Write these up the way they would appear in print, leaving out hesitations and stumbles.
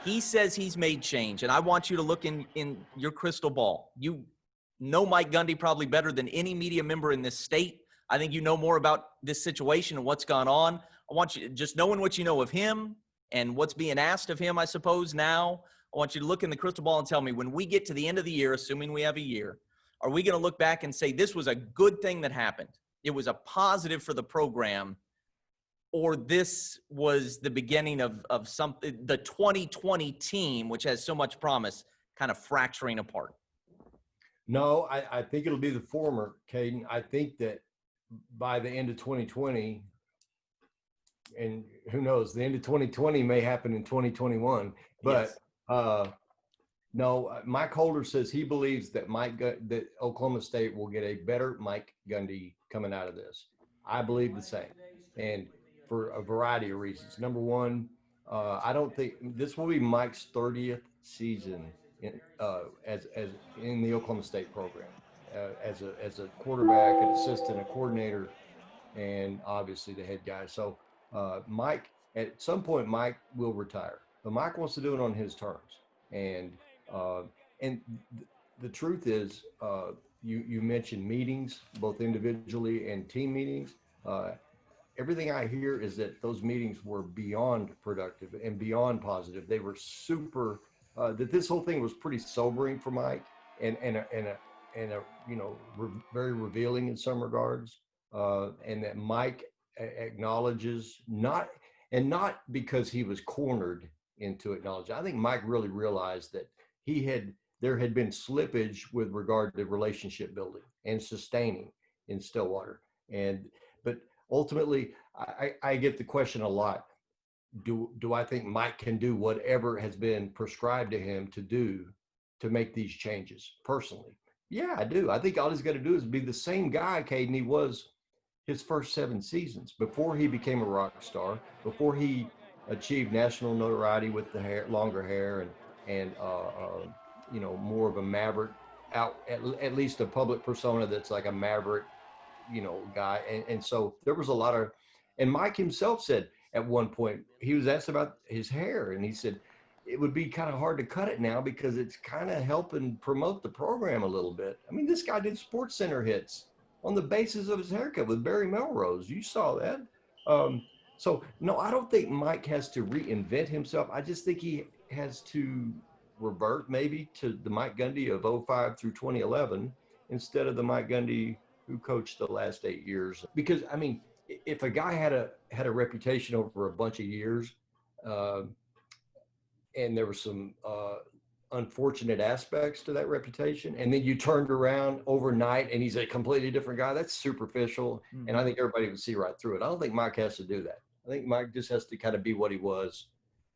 He says he's made change, and I want you to look in your crystal ball. You know Mike Gundy probably better than any media member in this state. I think you know more about this situation and what's gone on. I want you, just knowing what you know of him and what's being asked of him, I suppose, now, I want you to look in the crystal ball and tell me, when we get to the end of the year, assuming we have a year, are we going to look back and say this was a good thing that happened? It was a positive for the program, or this was the beginning of something, the 2020 team, which has so much promise, kind of fracturing apart? No, I think it'll be the former, Caden. I think that by the end of 2020, and who knows, the end of 2020 may happen in 2021, but yes. No, Mike Holder says he believes that that Oklahoma State will get a better Mike Gundy coming out of this. I believe the same, and for a variety of reasons. Number one, I don't think this will be Mike's 30th season as in the Oklahoma State program, as a quarterback, an assistant, a coordinator, and obviously the head guy. So Mike, at some point, Mike will retire, but Mike wants to do it on his terms. And the truth is, you mentioned meetings, both individually and team meetings. Everything I hear is that those meetings were beyond productive and beyond positive. They were super. That this whole thing was pretty sobering for Mike, and very revealing in some regards. And that Mike acknowledges not because he was cornered into acknowledging. I think Mike really realized that there had been slippage with regard to relationship building and sustaining in Stillwater. But ultimately, I get the question a lot. Do I think Mike can do whatever has been prescribed to him to do to make these changes personally? Yeah, I do. I think all he's got to do is be the same guy, Caden, he was his first 7 seasons before he became a rock star, before he achieved national notoriety with the hair, longer hair, and more of a maverick, at least a public persona that's like a maverick, guy. And so there was a lot of, and Mike himself said at one point, he was asked about his hair, and he said it would be kind of hard to cut it now because it's kind of helping promote the program a little bit. I mean, this guy did Sports Center hits on the basis of his haircut with Barry Melrose. You saw that. So, no, I don't think Mike has to reinvent himself. I just think he has to revert maybe to the Mike Gundy of 2005 through 2011 instead of the Mike Gundy who coached the last 8 years. Because, I mean, if a guy had a reputation over a bunch of years and there were some unfortunate aspects to that reputation, and then you turned around overnight and he's a completely different guy, that's superficial. Mm-hmm. And I think everybody would see right through it. I don't think Mike has to do that. I think Mike just has to kind of be what he was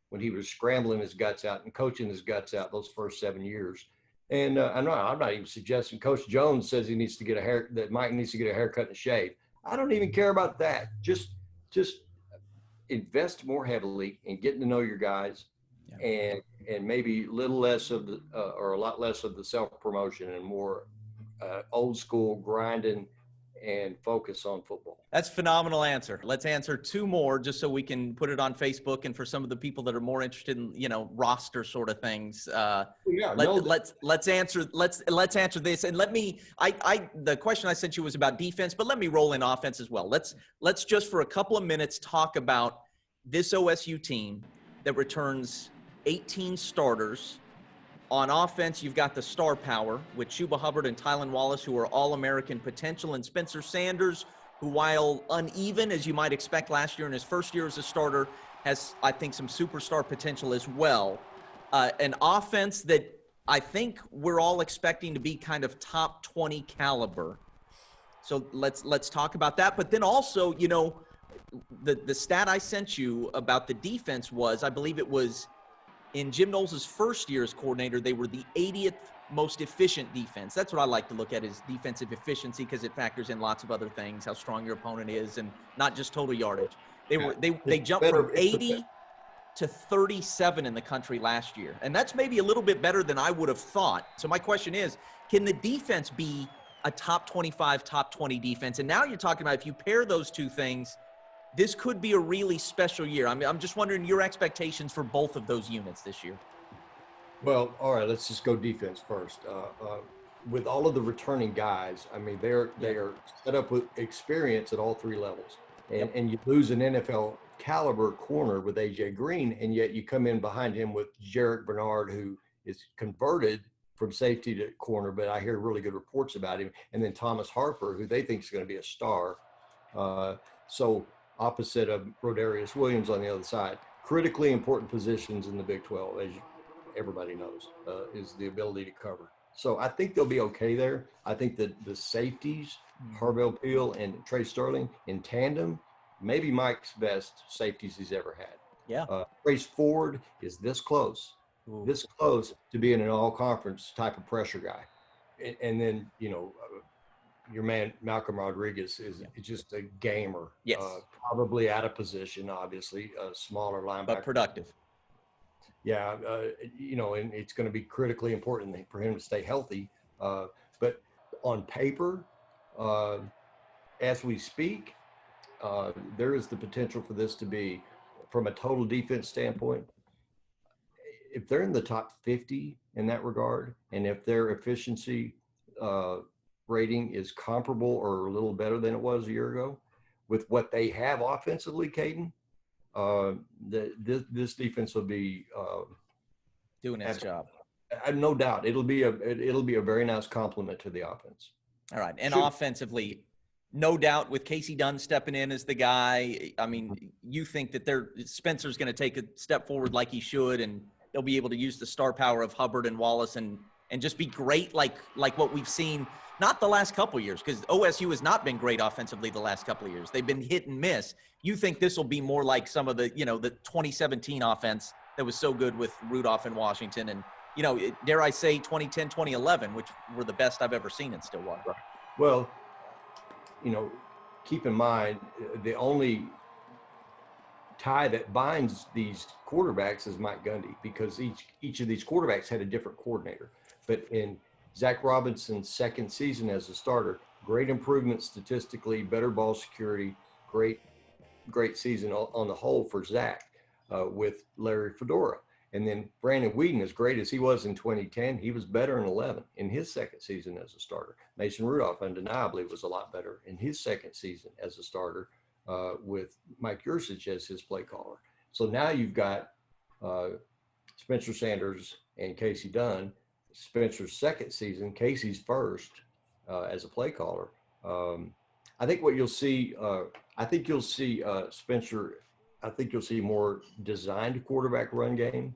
when he was scrambling his guts out and coaching his guts out those first 7 years. And I'm not even suggesting Coach Jones says he needs to get that Mike needs to get a haircut and a shave. I don't even care about that. Just invest more heavily in getting to know your guys, and maybe a little less of the or a lot less of the self-promotion and more old school grinding and focus on football. That's a phenomenal answer. Let's answer 2 more just so we can put it on Facebook, and for some of the people that are more interested in, roster sort of things. Let's answer this. And let me, the question I sent you was about defense, but let me roll in offense as well. Let's just for a couple of minutes talk about this OSU team that returns 18 starters. On offense, you've got the star power with Chuba Hubbard and Tylan Wallace, who are All-American potential, and Spencer Sanders, who, while uneven, as you might expect last year in his first year as a starter, has, I think, some superstar potential as well. An offense that I think we're all expecting to be kind of top 20 caliber. So let's talk about that. But then also, the stat I sent you about the defense was, I believe it was, in Jim Knowles' first year as coordinator, they were the 80th most efficient defense. That's what I like to look at, is defensive efficiency, because it factors in lots of other things, how strong your opponent is, and not just total yardage. They jumped from 80 to 37 in the country last year, and that's maybe a little bit better than I would have thought. So my question is, can the defense be a top 25, top 20 defense? And now you're talking about, if you pair those two things, this could be a really special year. I mean, I'm just wondering your expectations for both of those units this year. Well, all right, let's just go defense first. With all of the returning guys, I mean, they are set up with experience at all three levels. And you lose an NFL caliber corner with AJ Green, and yet you come in behind him with Jarek Bernard, who is converted from safety to corner, but I hear really good reports about him. And then Thomas Harper, who they think is going to be a star. So opposite of Rodarius Williams on the other side. Critically important positions in the Big 12, as everybody knows, is the ability to cover. So I think they'll be okay there. I think that the safeties, Harvell Peel and Trey Sterling in tandem, maybe Mike's best safeties he's ever had. Yeah. Trace Ford is this close to being an all-conference type of pressure guy. And then, your man Malcolm Rodriguez is just a gamer. Yes. Probably out of position, obviously, a smaller linebacker. But productive. Yeah, and it's going to be critically important for him to stay healthy. But on paper, as we speak, there is the potential for this to be, from a total defense standpoint, if they're in the top 50 in that regard, and if their efficiency rating is comparable or a little better than it was a year ago, with what they have offensively, Caden, this defense will be doing its job. No doubt, it'll be a very nice complement to the offense. All right, and offensively, no doubt with Casey Dunn stepping in as the guy. I mean, you think that Spencer's going to take a step forward like he should, and they'll be able to use the star power of Hubbard and Wallace and just be great like what we've seen. Not the last couple of years, because OSU has not been great offensively the last couple of years. They've been hit and miss. You think this will be more like some of the 2017 offense that was so good with Rudolph and Washington, and, dare I say 2010, 2011, which were the best I've ever seen in Stillwater. Right. Well, keep in mind, the only tie that binds these quarterbacks is Mike Gundy, because each of these quarterbacks had a different coordinator. But in Zach Robinson's second season as a starter, great improvement statistically, better ball security, great season on the whole for Zach with Larry Fedora. And then Brandon Whedon, as great as he was in 2010, he was better in 11 in his second season as a starter. Mason Rudolph undeniably was a lot better in his second season as a starter with Mike Yursich as his play caller. So now you've got Spencer Sanders and Casey Dunn. Spencer's second season, Casey's first as a play caller. I think what you'll see, Spencer, I think you'll see more designed quarterback run game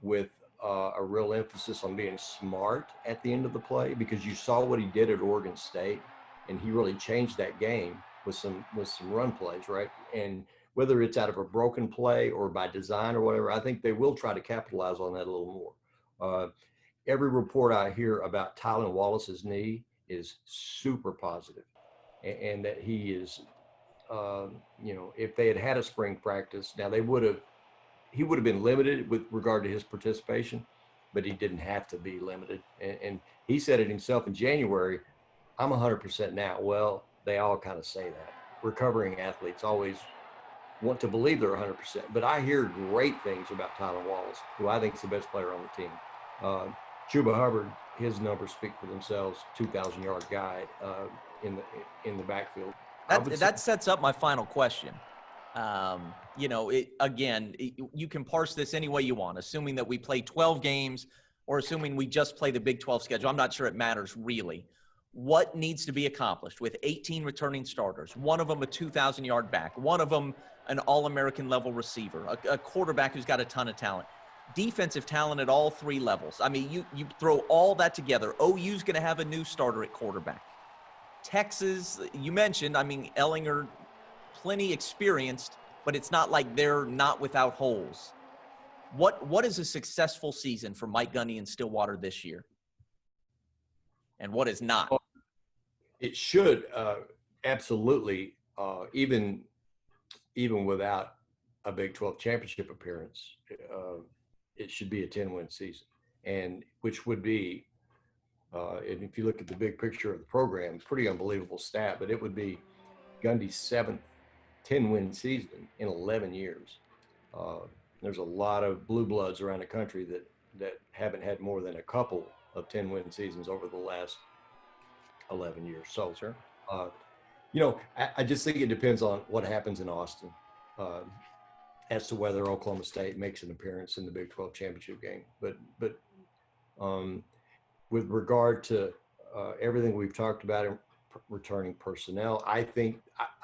with a real emphasis on being smart at the end of the play, because you saw what he did at Oregon State, and he really changed that game with some run plays, right? And whether it's out of a broken play or by design or whatever, I think they will try to capitalize on that a little more. Every report I hear about Tylan Wallace's knee is super positive, and that he is, if they had had a spring practice, now he would have been limited with regard to his participation, but he didn't have to be limited. And he said it himself in January, I'm 100% now. Well, they all kind of say that. Recovering athletes always want to believe they're 100%, but I hear great things about Tylan Wallace, who I think is the best player on the team. Chuba Hubbard, his numbers speak for themselves. 2,000-yard guy in the backfield. That sets up my final question. You can parse this any way you want, assuming that we play 12 games or assuming we just play the Big 12 schedule. I'm not sure it matters really. What needs to be accomplished with 18 returning starters, one of them a 2,000-yard back, one of them an All-American level receiver, a quarterback who's got a ton of talent, defensive talent at all three levels. I mean, you throw all that together. OU's going to have a new starter at quarterback. Texas, you mentioned, Ellinger, plenty experienced, but it's not like they're not without holes. What is a successful season for Mike Gundy in Stillwater this year? And what is not? It should absolutely, even without a Big 12 championship appearance, it should be a 10-win season, and which would be, and if you look at the big picture of the program, pretty unbelievable stat, but it would be Gundy's seventh 10-win season in 11 years. There's a lot of blue bloods around the country that haven't had more than a couple of 10-win seasons over the last 11 years. So, Sure. I just think it depends on what happens in Austin as to whether Oklahoma State makes an appearance in the Big 12 championship game. But with regard to everything we've talked about in returning personnel, I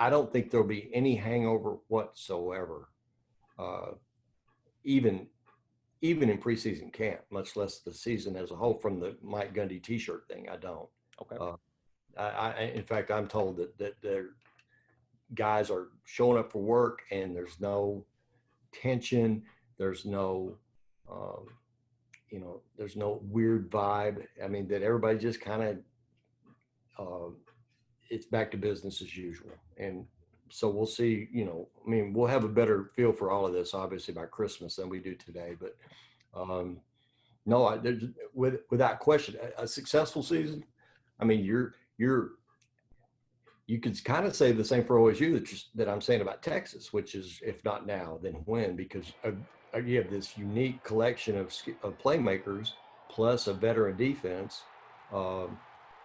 don't think there'll be any hangover whatsoever, even in preseason camp, much less the season as a whole. From the Mike Gundy T-shirt thing, I don't. Okay. In fact, I'm told that their guys are showing up for work and there's no tension. There's no, there's no weird vibe. I mean, that everybody just kind of, it's back to business as usual. And so we'll see, we'll have a better feel for all of this, obviously, by Christmas than we do today. But no, without question, a successful season. I mean, you could kind of say the same for OSU that I'm saying about Texas, which is, if not now, then when, because you have this unique collection of playmakers plus a veteran defense.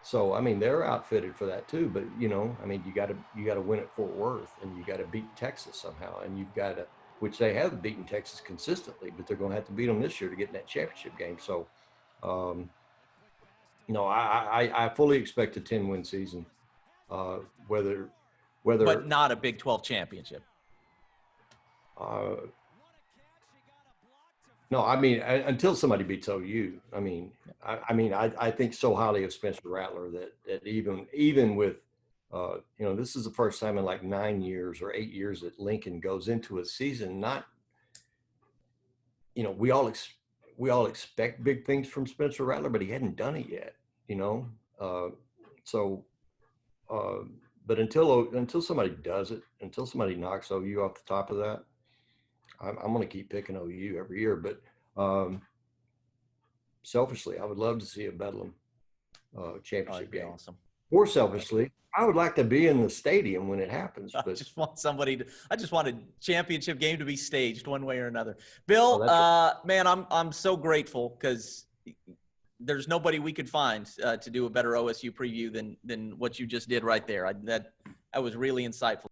So, I mean, they're outfitted for that too. But, you got to win at Fort Worth, and you got to beat Texas somehow. And you've got to, which they have beaten Texas consistently, but they're going to have to beat them this year to get in that championship game. So, I fully expect a 10-win season. Whether But not a Big 12 championship. No, I mean, until somebody beats OU. I think so highly of Spencer Rattler that even with this is the first time in like 9 years or 8 years that Lincoln goes into a season not, we all expect big things from Spencer Rattler, but he hadn't done it yet, but until somebody does it, until somebody knocks OU off the top of that, I'm going to keep picking OU every year. But selfishly, I would love to see a Bedlam championship game. Awesome. More selfishly, I would like to be in the stadium when it happens. But I just want a championship game to be staged one way or another. Bill, man, I'm so grateful because there's nobody we could find to do a better OSU preview than what you just did right there. That was really insightful.